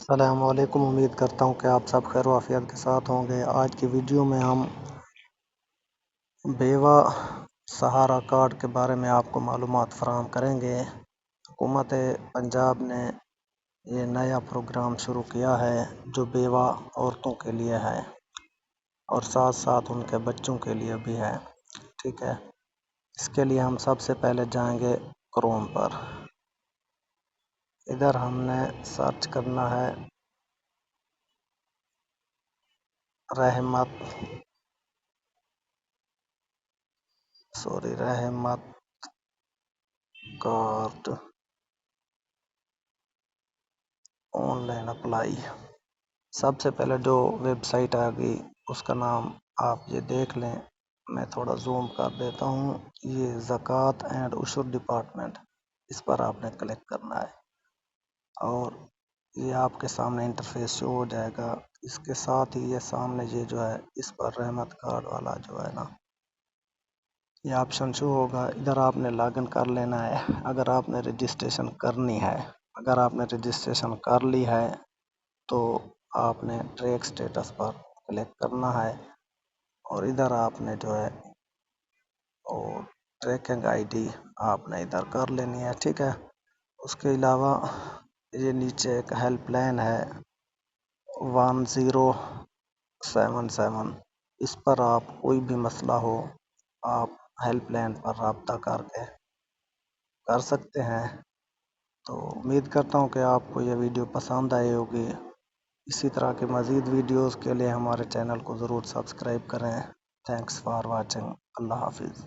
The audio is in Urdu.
السلام علیکم۔ امید کرتا ہوں کہ آپ سب خیر و عافیت کے ساتھ ہوں گے۔ آج کی ویڈیو میں ہم بیوہ سہارا کارڈ کے بارے میں آپ کو معلومات فراہم کریں گے۔ حکومت پنجاب نے یہ نیا پروگرام شروع کیا ہے جو بیوہ عورتوں کے لیے ہے اور ساتھ ساتھ ان کے بچوں کے لیے بھی ہے، ٹھیک ہے۔ اس کے لیے ہم سب سے پہلے جائیں گے کروم پر۔ ادھر ہم نے سرچ کرنا ہے رحمت کارڈ آن لائن اپلائی۔ سب سے پہلے جو ویب سائٹ آ گئی اس کا نام آپ یہ دیکھ لیں، میں تھوڑا زوم کر دیتا ہوں۔ یہ زکوٰۃ اینڈ عشر ڈپارٹمنٹ، اس پر آپ نے کلک کرنا ہے اور یہ آپ کے سامنے انٹرفیس شو ہو جائے گا۔ اس کے ساتھ ہی یہ سامنے یہ جو ہے اس پر رحمت کارڈ والا جو ہے نا یہ آپشن شو ہوگا۔ ادھر آپ نے لاگ ان کر لینا ہے اگر آپ نے رجسٹریشن کرنی ہے۔ اگر آپ نے رجسٹریشن کر لی ہے تو آپ نے ٹریک سٹیٹس پر کلک کرنا ہے اور ادھر آپ نے جو ہے اور ٹریکنگ آئی ڈی آپ نے ادھر کر لینی ہے، ٹھیک ہے۔ اس کے علاوہ یہ نیچے ایک ہیلپ لائن ہے 1077، اس پر آپ کوئی بھی مسئلہ ہو آپ ہیلپ لائن پر رابطہ کر سکتے ہیں۔ تو امید کرتا ہوں کہ آپ کو یہ ویڈیو پسند آئی ہوگی۔ اسی طرح کے مزید ویڈیوز کے لیے ہمارے چینل کو ضرور سبسکرائب کریں۔ Thanks for watching. اللہ حافظ۔